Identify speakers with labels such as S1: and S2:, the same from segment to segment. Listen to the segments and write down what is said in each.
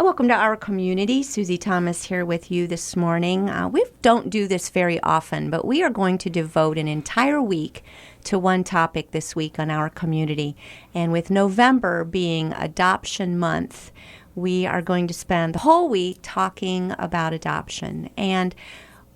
S1: Welcome to our community. Susie Thomas here with you this morning. We don't do this very often, but we are going to devote an entire week to one topic this week on our community. And with November being Adoption Month, we are going to spend the whole week talking about adoption. And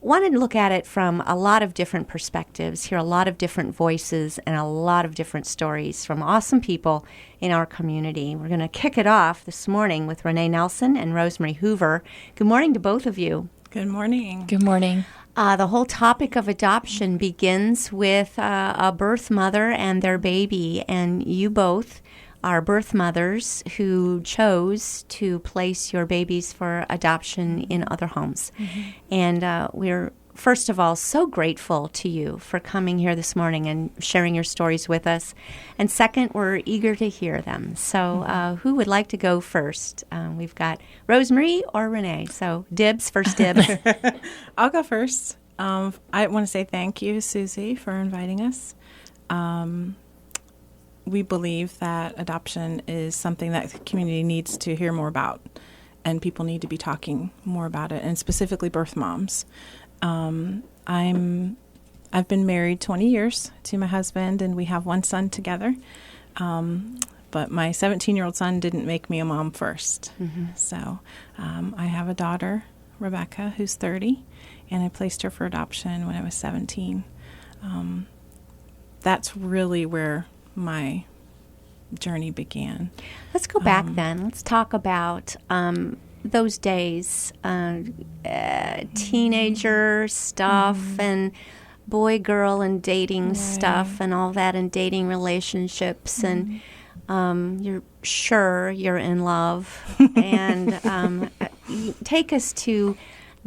S1: wanted to look at it from a lot of different perspectives, hear a lot of different voices and a lot of different stories from awesome people in our community. We're going to kick it off this morning with Renee Nelson and Rosemary Hoover. Good morning to both of you.
S2: Good morning.
S3: Good morning.
S1: The whole topic of adoption begins with a birth mother and their baby, and you both are birth mothers who chose to place your babies for adoption in other homes. Mm-hmm. And we're, first of all, so grateful to you for coming here this morning and sharing your stories with us. And second, we're eager to hear them. So who would like to go first? We've got Rosemary or Renee. So dibs, first dibs.
S2: I'll go first. I want to say thank you, Susie, for inviting us. We believe that adoption is something that the community needs to hear more about, and people need to be talking more about it, and specifically birth moms. I've been married 20 years to my husband, and we have one son together. But my 17-year-old son didn't make me a mom first. Mm-hmm. So I have a daughter, Rebecca, who's 30, and I placed her for adoption when I was 17. That's really where my journey began.
S1: Let's go back then. Let's talk about those days, teenager stuff and boy-girl and dating stuff and all that, and dating relationships, and you're sure you're in love. And take us to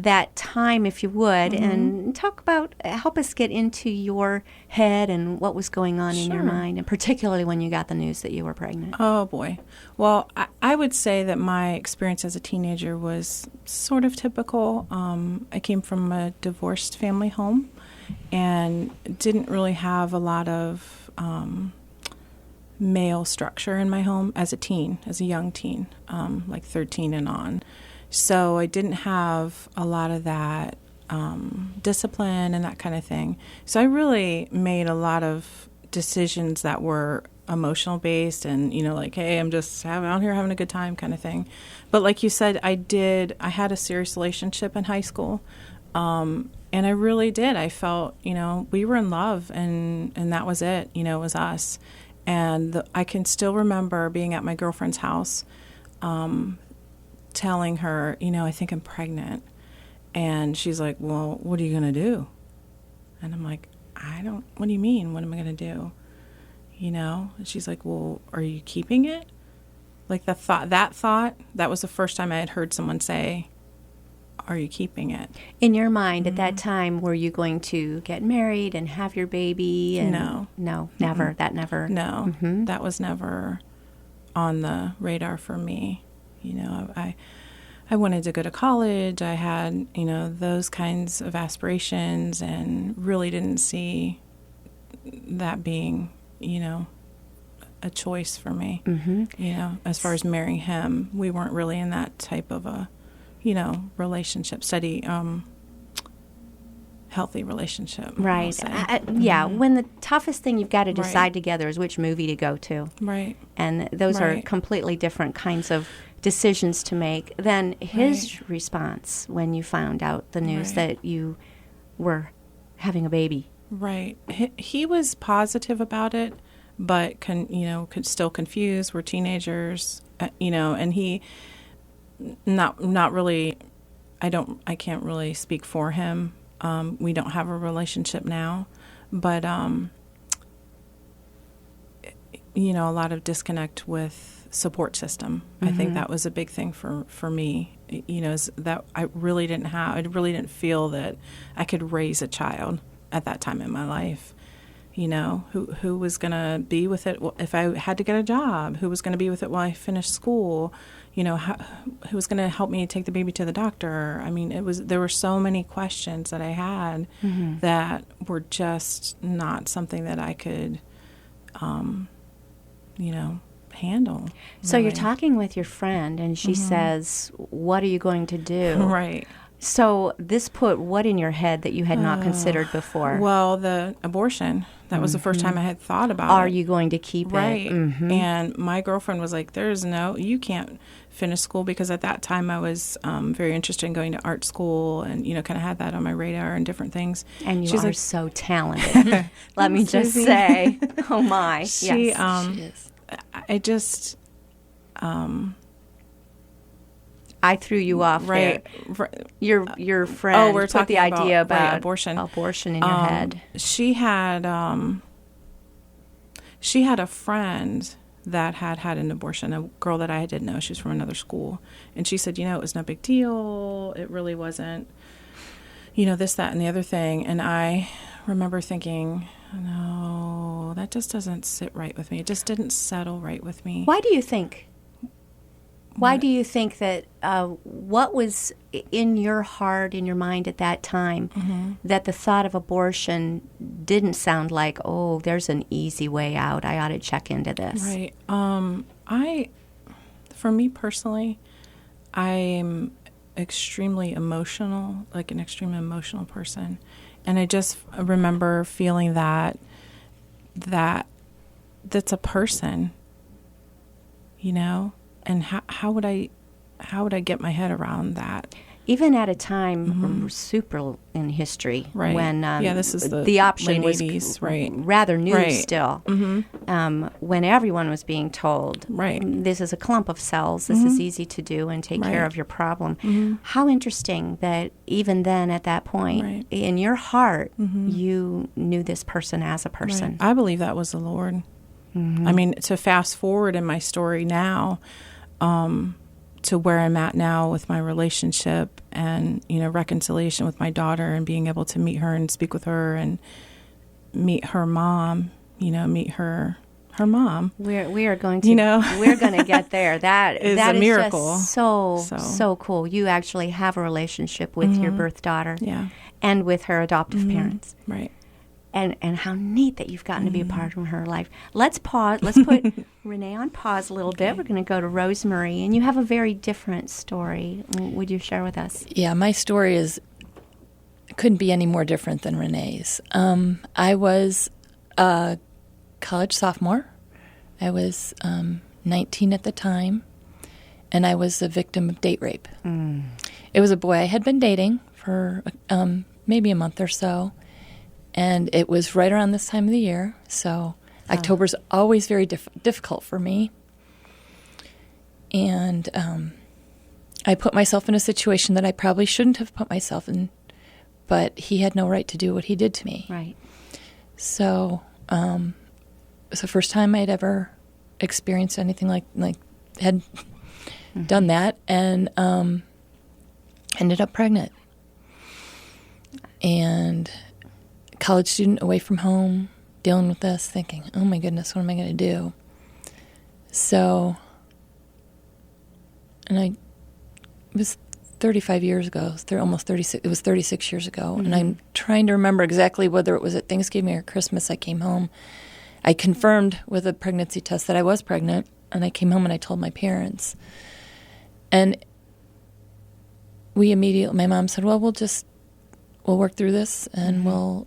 S1: that time, if you would, and talk about, help us get into your head and what was going on in your mind, and particularly when you got the news that you were pregnant.
S2: Oh, boy. Well, I would say that my experience as a teenager was sort of typical. I came from a divorced family home and didn't really have a lot of male structure in my home as a young teen, like 13 and on. So I didn't have a lot of that discipline and that kind of thing. So I really made a lot of decisions that were emotional based and, like, hey, I'm just out here having a good time kind of thing. But like you said, I had a serious relationship in high school. And I really did. I felt, we were in love and that was it. It was us. And I can still remember being at my girlfriend's house, telling her, I think I'm pregnant. And she's like, well, what are you going to do? And I'm like, what do you mean? What am I going to do? And she's like, well, are you keeping it? Like that was the first time I had heard someone say, are you keeping it?
S1: In your mind at that time, were you going to get married and have your baby? And
S2: No,
S1: never.
S2: Mm-hmm.
S1: That never.
S2: No, that was never on the radar for me. I wanted to go to college. I had, those kinds of aspirations, and really didn't see that being, a choice for me. Mm-hmm. As far as marrying him, we weren't really in that type of a, relationship, healthy relationship.
S1: Right. Yeah. When the toughest thing you've got to decide together is which movie to go to.
S2: Right.
S1: And those are completely different kinds of decisions to make than his response when you found out the news that you were having a baby.
S2: Right. He was positive about it, but still confused. We're teenagers, and he not really. I can't really speak for him. We don't have a relationship now, but a lot of disconnect with support system. I think that was a big thing for me. Is that I really didn't feel that I could raise a child at that time in my life. Who was going to be with it if I had to get a job? Who was going to be with it while I finished school? Who was going to help me take the baby to the doctor? I mean, there were so many questions that I had that were just not something that I could, handle.
S1: So
S2: really.
S1: you're talking with your friend, and she says, "What are you going to do?"
S2: Right.
S1: So this put what in your head that you had not considered before?
S2: Well, the abortion. That was the first time I had thought about
S1: Are
S2: it.
S1: you going to keep
S2: Right.
S1: it? Mm-hmm.
S2: And my girlfriend was like, you can't finish school, because at that time I was very interested in going to art school and, kind of had that on my radar and different things.
S1: And you
S2: She's
S1: are
S2: like,
S1: so talented. Let me just
S2: Susie.
S1: say, oh my,
S2: She,
S1: yes.
S3: She is.
S2: I just,
S1: I threw you off
S2: right.
S1: there. Your friend
S2: we're
S1: put
S2: talking
S1: the idea
S2: about, right,
S1: about
S2: abortion
S1: in your head.
S2: She had a friend that had an abortion, a girl that I didn't know. She was from another school. And she said, it was no big deal. It really wasn't, this, that, and the other thing. And I remember thinking, no, that just doesn't sit right with me. It just didn't settle right with me.
S1: Why do you think? Why do you think that, what was in your heart, in your mind at that time, that the thought of abortion didn't sound like, oh, there's an easy way out, I ought to check into this?
S2: Right. For me personally, I'm extremely emotional, like an extremely emotional person. And I just remember feeling that's a person, And how would I get my head around that?
S1: Even at a time super in history,
S2: Right.
S1: when
S2: this is
S1: the option
S2: late
S1: was
S2: 80s, right.
S1: rather new
S2: Right.
S1: still, when everyone was being told,
S2: Right.
S1: this is a clump of cells, this is easy to do and take care
S2: Right.
S1: of your problem. How interesting that even then at that point,
S2: Right.
S1: in your heart, you knew this person as a person.
S2: Right. I believe that was the Lord. I mean, to fast forward in my story now, to where I'm at now with my relationship and, reconciliation with my daughter and being able to meet her and speak with her and meet her mom, meet her mom.
S1: We are going to we're going to get there. That
S2: is
S1: that
S2: a
S1: is
S2: miracle.
S1: Just so cool. You actually have a relationship with your birth daughter,
S2: Yeah.
S1: and with her adoptive parents.
S2: Right.
S1: And how neat that you've gotten to be a part of her life. Let's pause. Let's put Renee on pause a little bit. We're going to go to Rosemary, and you have a very different story. Would you share with us?
S3: Yeah, my story couldn't be any more different than Renee's. I was a college sophomore. I was 19 at the time, and I was a victim of date rape. It was a boy I had been dating for maybe a month or so. And it was right around this time of the year, so October's always very difficult for me. And I put myself in a situation that I probably shouldn't have put myself in, but he had no right to do what he did to me.
S1: Right.
S3: So it was the first time I'd ever experienced anything like had done that, and ended up pregnant. And college student away from home, dealing with this, thinking, oh my goodness, what am I going to do? So, it was 35 years ago, almost 36, it was 36 years ago, and I'm trying to remember exactly whether it was at Thanksgiving or Christmas I came home. I confirmed with a pregnancy test that I was pregnant, and I came home and I told my parents. And my mom said, well, we'll work through this, and we'll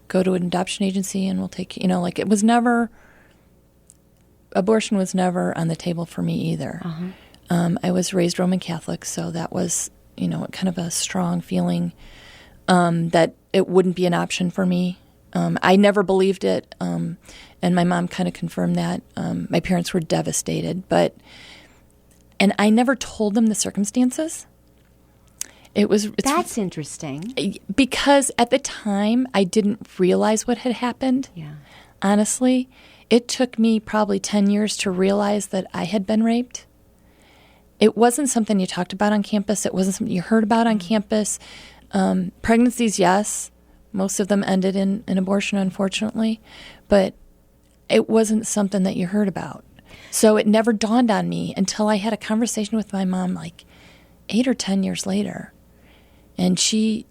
S3: go to an adoption agency, and we'll take, it was never, abortion was never on the table for me either. I was raised Roman Catholic, so that was, kind of a strong feeling that it wouldn't be an option for me. I never believed it, and my mom kind of confirmed that. My parents were devastated, and I never told them the circumstances.
S1: That's interesting.
S3: Because at the time, I didn't realize what had happened.
S1: Yeah.
S3: Honestly, it took me probably 10 years to realize that I had been raped. It wasn't something you talked about on campus. It wasn't something you heard about on campus. Pregnancies, yes. Most of them ended in an abortion, unfortunately. But it wasn't something that you heard about. So it never dawned on me until I had a conversation with my mom 8 or 10 years later. And she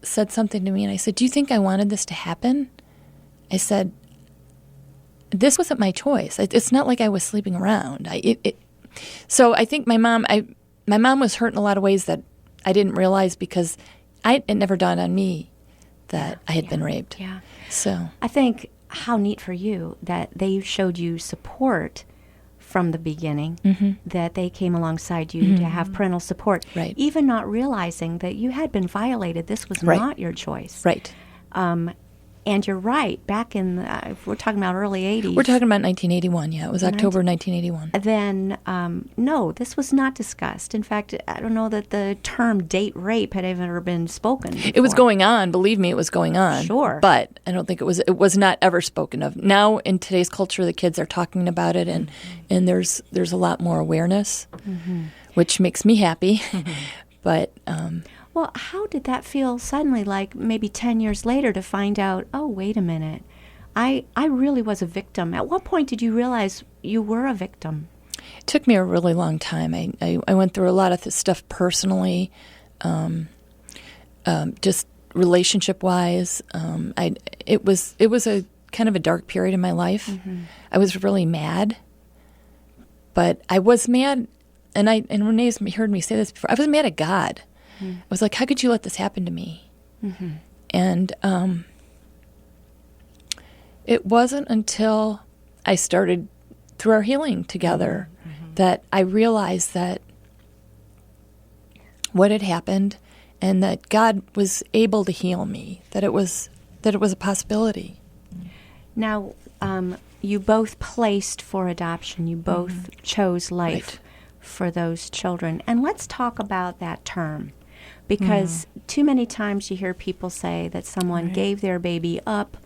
S3: said something to me, and I said, do you think I wanted this to happen? I said, this wasn't my choice. It's not like I was sleeping around. So I think my mom was hurt in a lot of ways that I didn't realize because it never dawned on me that I had been raped.
S1: Yeah.
S3: So
S1: I think how neat for you that they showed you support from the beginning, that they came alongside you to have parental support,
S3: Right.
S1: even not realizing that you had been violated. This was
S3: Right.
S1: not your choice.
S3: right.
S1: And you're right. Back in, if we're talking about early 80s.
S3: We're talking about 1981. Yeah, it was October 1981.
S1: Then, no, this was not discussed. In fact, I don't know that the term date rape had ever been spoken before.
S3: It was going on. Believe me, it was going on.
S1: Sure.
S3: But I don't think it was not ever spoken of. Now, in today's culture, the kids are talking about it, and there's a lot more awareness, which makes me happy. But
S1: Well, how did that feel suddenly, like maybe 10 years later, to find out, oh, wait a minute, I really was a victim? At what point did you realize you were a victim?
S3: it took me a really long time. I went through a lot of stuff personally, just relationship-wise. It was a kind of a dark period in my life. I was really mad, but I was mad, and Renee's heard me say this before. I was mad at God. I was like, how could you let this happen to me? And it wasn't until I started through our healing together that I realized that what had happened and that God was able to heal me, that it was a possibility.
S1: Now, you both placed for adoption. You both chose life for those children. And let's talk about that term. Because too many times you hear people say that someone gave their baby up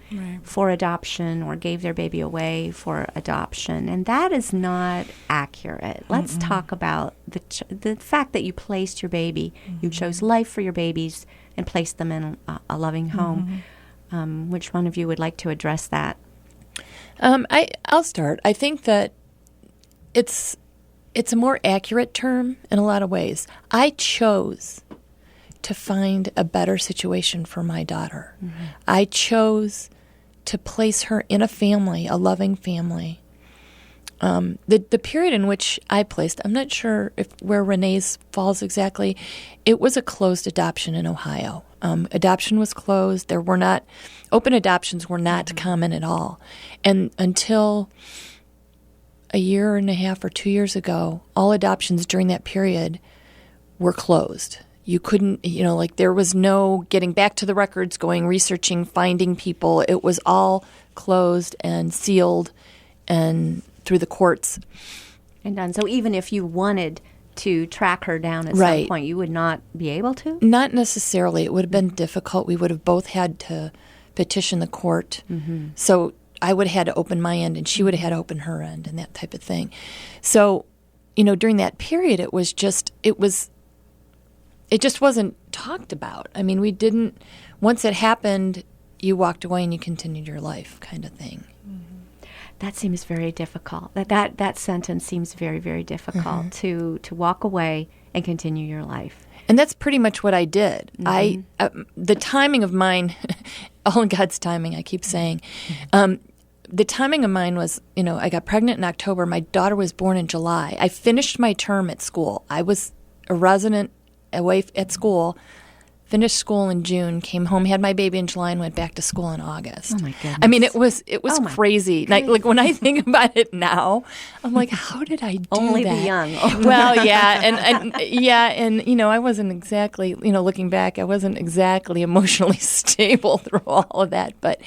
S1: for adoption or gave their baby away for adoption, and that is not accurate. Let's talk about the fact that you placed your baby, you chose life for your babies and placed them in a loving home. Which one of you would like to address that?
S3: I'll start. I think that it's a more accurate term in a lot of ways. I chose to find a better situation for my daughter. I chose to place her in a family, a loving family. The period in which I placed, I'm not sure where Renee's falls exactly. It was a closed adoption in Ohio. Adoption was closed. Open adoptions were not common at all. And until a year and a half or 2 years ago, all adoptions during that period were closed. You couldn't, there was no getting back to the records, going, researching, finding people. It was all closed and sealed and through the courts.
S1: And done. So even if you wanted to track her down at some point, you would not be able to?
S3: Not necessarily. It would have been difficult. We would have both had to petition the court. So I would have had to open my end and she would have had to open her end and that type of thing. So, during that period, it just wasn't talked about. I mean, once it happened, you walked away and you continued your life kind of thing.
S1: That seems very difficult. That sentence seems very, very difficult to walk away and continue your life.
S3: And that's pretty much what I did. The timing of mine, all in God's timing, I keep saying. The timing of mine was, I got pregnant in October. My daughter was born in July. I finished my term at school. I was a resident away at school, finished school in June, came home, had my baby in July, and went back to school in August.
S1: Oh my goodness!
S3: I mean, it was crazy. Like when I think about it now, I'm like, how did I do
S1: Only
S3: that?
S1: the young.
S3: Well, yeah, and I wasn't exactly, looking back, I wasn't exactly emotionally stable through all of that, but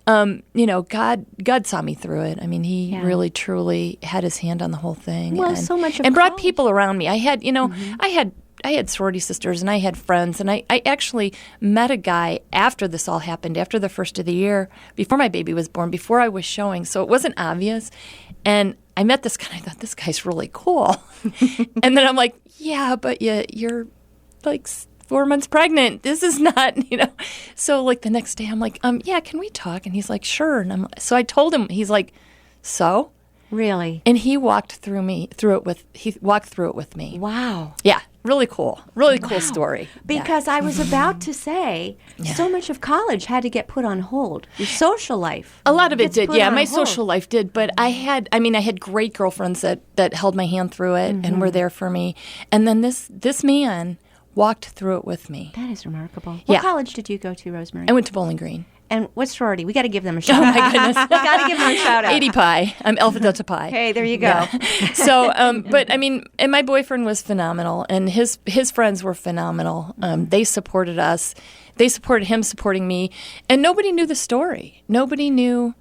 S3: God saw me through it. I mean, He really truly had His hand on the whole thing.
S1: Well, so much of
S3: and brought
S1: college.
S3: people around me. I had, I had sorority sisters and I had friends, and I actually met a guy after this all happened, after the first of the year, before my baby was born, before I was showing, so it wasn't obvious. And I met this guy, and I thought, this guy's really cool. And then I'm like, yeah, but you're like 4 months pregnant. This is not, So like the next day I'm like, yeah, can we talk? And he's like, sure. And so I told him, he's like, so?
S1: Really?
S3: And he walked through it with me.
S1: Wow.
S3: Yeah. Really cool story.
S1: Because I was about to say, so much of college had to get put on hold. Your social life.
S3: A lot of it
S1: gets
S3: did,
S1: put
S3: yeah.
S1: on
S3: My
S1: hold.
S3: social life did, but I had great girlfriends that held my hand through it and were there for me. And then this man walked through it with me.
S1: That is remarkable.
S3: Yeah.
S1: What college did you go to, Rosemary?
S3: I went to Bowling Green.
S1: And what sorority? We got to give them a shout out.
S3: Oh my goodness.
S1: We got to give them a shout out.
S3: 80 Pi. I'm Alpha Delta Pi.
S1: Hey, there you go.
S3: Yeah. So, but I mean, and my boyfriend was phenomenal, and his friends were phenomenal. They supported us. They supported him supporting me, and nobody knew the story. Nobody knew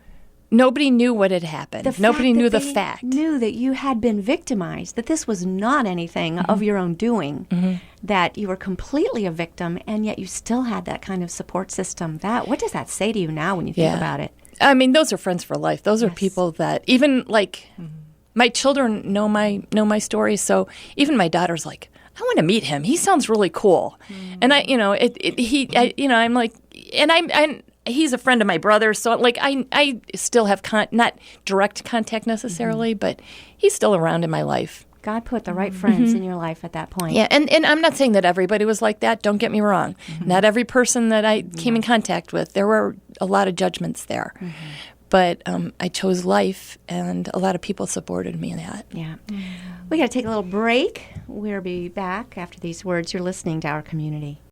S3: what had happened. Nobody knew the fact.
S1: Knew that you had been victimized, that this was not anything of your own doing, that you were completely a victim, and yet you still had that kind of support system. What does that say to you now when you think about it?
S3: I mean, those are friends for life. Those are people that even my children know my story. So even my daughter's like, I want to meet him. He sounds really cool. And I'm like, and he's a friend of my brother, so I still have not direct contact necessarily, but he's still around in my life.
S1: God put the right friends in your life at that point.
S3: Yeah, and I'm not saying that everybody was like that. Don't get me wrong. Not every person that I came in contact with. There were a lot of judgments there. But I chose life, and a lot of people supported me in that.
S1: Yeah. We got to take a little break. We'll be back after these words. You're listening to Our Community.